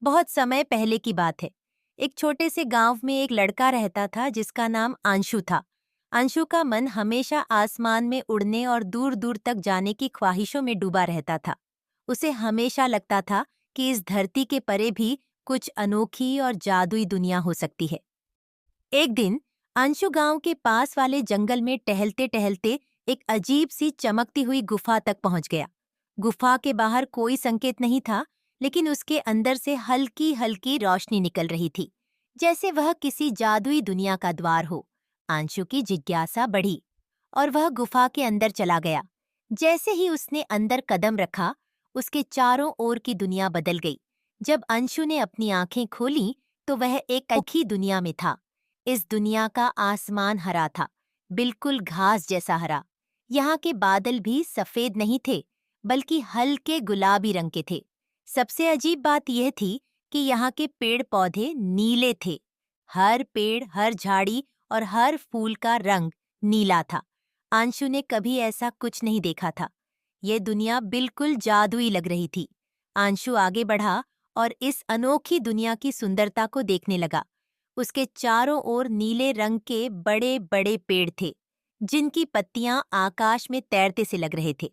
बहुत समय पहले की बात है। एक छोटे से गांव में एक लड़का रहता था जिसका नाम आंशु था। अंशु का मन हमेशा आसमान में उड़ने और दूर दूर तक जाने की ख्वाहिशों में डूबा रहता था। उसे हमेशा लगता था कि इस धरती के परे भी कुछ अनोखी और जादुई दुनिया हो सकती है। एक दिन अंशु गांव के पास वाले जंगल में टहलते टहलते एक अजीब सी चमकती हुई गुफा तक पहुंच गया। गुफा के बाहर कोई संकेत नहीं था, लेकिन उसके अंदर से हल्की हल्की रोशनी निकल रही थी, जैसे वह किसी जादुई दुनिया का द्वार हो। अंशु की जिज्ञासा बढ़ी और वह गुफा के अंदर चला गया। जैसे ही उसने अंदर कदम रखा, उसके चारों ओर की दुनिया बदल गई। जब अंशु ने अपनी आंखें खोलीं, तो वह एक अनोखी दुनिया में था। इस दुनिया का आसमान हरा था, बिल्कुल घास जैसा हरा। यहाँ के बादल भी सफेद नहीं थे, बल्कि हल्के गुलाबी रंग के थे। सबसे अजीब बात यह थी कि यहाँ के पेड़ पौधे नीले थे। हर पेड़, हर झाड़ी और हर फूल का रंग नीला था। अंशु ने कभी ऐसा कुछ नहीं देखा था। ये दुनिया बिल्कुल जादुई लग रही थी। अंशु आगे बढ़ा और इस अनोखी दुनिया की सुंदरता को देखने लगा। उसके चारों ओर नीले रंग के बड़े बड़े पेड़ थे, जिनकी पत्तियां आकाश में तैरते से लग रहे थे।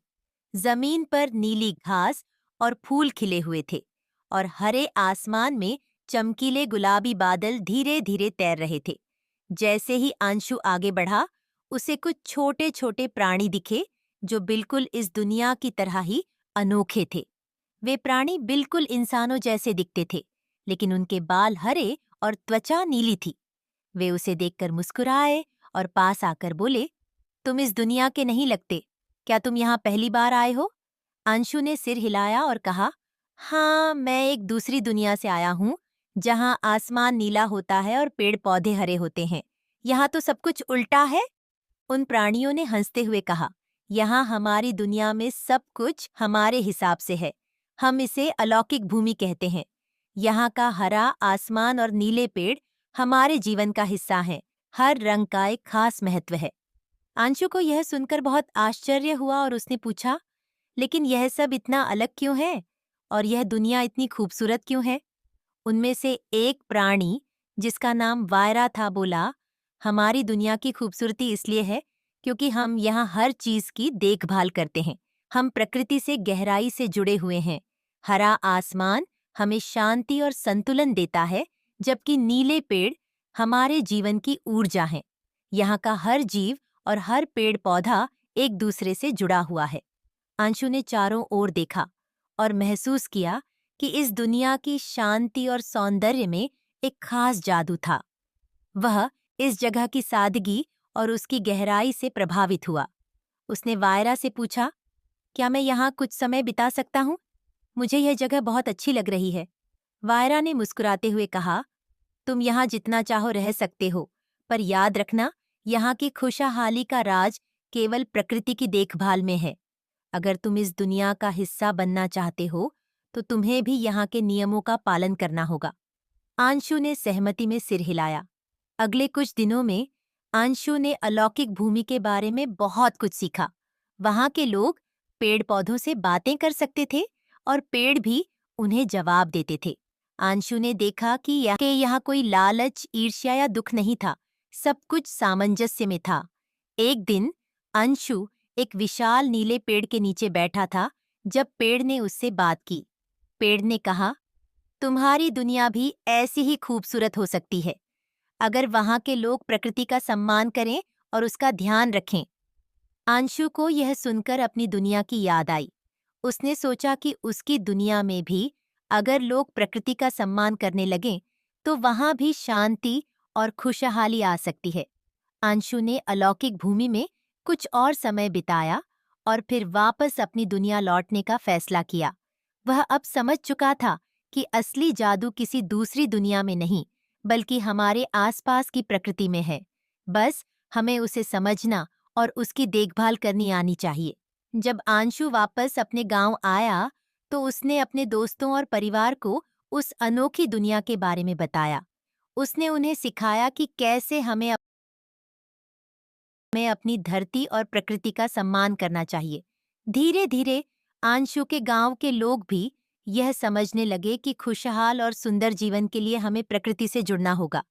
जमीन पर नीली घास और फूल खिले हुए थे, और हरे आसमान में चमकीले गुलाबी बादल धीरे धीरे तैर रहे थे। जैसे ही अंशु आगे बढ़ा, उसे कुछ छोटे छोटे प्राणी दिखे, जो बिल्कुल इस दुनिया की तरह ही अनोखे थे। वे प्राणी बिल्कुल इंसानों जैसे दिखते थे, लेकिन उनके बाल हरे और त्वचा नीली थी। वे उसे देखकर मुस्कुराए और पास आकर बोले, तुम इस दुनिया के नहीं लगते। क्या तुम यहाँ पहली बार आए हो? अंशु ने सिर हिलाया और कहा, हाँ, मैं एक दूसरी दुनिया से आया हूँ, जहाँ आसमान नीला होता है और पेड़ पौधे हरे होते हैं। यहाँ तो सब कुछ उल्टा है। उन प्राणियों ने हंसते हुए कहा, यहाँ हमारी दुनिया में सब कुछ हमारे हिसाब से है। हम इसे अलौकिक भूमि कहते हैं। यहाँ का हरा आसमान और नीले पेड़ हमारे जीवन का हिस्सा हैं। हर रंग का एक खास महत्व है। अंशु को यह सुनकर बहुत आश्चर्य हुआ और उसने पूछा, लेकिन यह सब इतना अलग क्यों है? और यह दुनिया इतनी खूबसूरत क्यों है? उनमें से एक प्राणी, जिसका नाम वायरा था, बोला, हमारी दुनिया की खूबसूरती इसलिए है क्योंकि हम यहाँ हर चीज की देखभाल करते हैं। हम प्रकृति से गहराई से जुड़े हुए हैं। हरा आसमान हमें शांति और संतुलन देता है, जबकि नीले पेड़ हमारे जीवन की ऊर्जा हैं। यहाँ का हर जीव और हर पेड़ पौधा एक दूसरे से जुड़ा हुआ है। अंशु ने चारों ओर देखा और महसूस किया कि इस दुनिया की शांति और सौंदर्य में एक खास जादू था। वह इस जगह की सादगी और उसकी गहराई से प्रभावित हुआ। उसने वायरा से पूछा, क्या मैं यहाँ कुछ समय बिता सकता हूँ? मुझे यह जगह बहुत अच्छी लग रही है। वायरा ने मुस्कुराते हुए कहा, तुम यहाँ जितना चाहो रह सकते हो, पर याद रखना, यहाँ की खुशहाली का राज केवल प्रकृति की देखभाल में है। अगर तुम इस दुनिया का हिस्सा बनना चाहते हो, तो तुम्हें भी यहाँ के नियमों का पालन करना होगा। अंशु ने सहमति में सिर हिलाया। अगले कुछ दिनों में अंशु ने अलौकिक भूमि के बारे में बहुत कुछ सीखा। वहाँ के लोग पेड़ पौधों से बातें कर सकते थे और पेड़ भी उन्हें जवाब देते थे। अंशु ने देखा कि यहाँ कोई लालच, ईर्ष्या या दुख नहीं था। सब कुछ सामंजस्य में था। एक दिन अंशु एक विशाल नीले पेड़ के नीचे बैठा था, जब पेड़ ने उससे बात की। पेड़ ने कहा, तुम्हारी दुनिया भी ऐसी ही खूबसूरत हो सकती है, अगर वहाँ के लोग प्रकृति का सम्मान करें और उसका ध्यान रखें। अंशु को यह सुनकर अपनी दुनिया की याद आई। उसने सोचा कि उसकी दुनिया में भी अगर लोग प्रकृति का सम्मान करने लगें, तो वहाँ भी शांति और खुशहाली आ सकती है। अंशु ने अलौकिक भूमि में कुछ और समय बिताया और फिर वापस अपनी दुनिया लौटने का फैसला किया। वह अब समझ चुका था कि असली जादू किसी दूसरी दुनिया में नहीं, बल्कि हमारे आसपास की प्रकृति में है। बस हमें उसे समझना और उसकी देखभाल करनी आनी चाहिए। जब अंशु वापस अपने गांव आया, तो उसने अपने दोस्तों और परिवार को उस अनोखी दुनिया के बारे में बताया। उसने उन्हें सिखाया कि कैसे हमें अपनी धरती और प्रकृति का सम्मान करना चाहिए। धीरे धीरे अंशु के गांव के लोग भी यह समझने लगे कि खुशहाल और सुंदर जीवन के लिए हमें प्रकृति से जुड़ना होगा।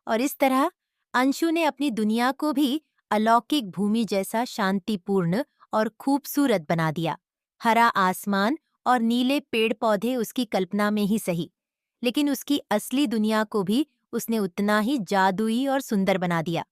और इस तरह अंशु ने अपनी दुनिया को भी अलौकिक भूमि जैसा शांतिपूर्ण और खूबसूरत बना दिया। हरा आसमान और नीले पेड़ पौधे उसकी कल्पना में ही सही, लेकिन उसकी असली दुनिया को भी उसने उतना ही जादुई और सुंदर बना दिया।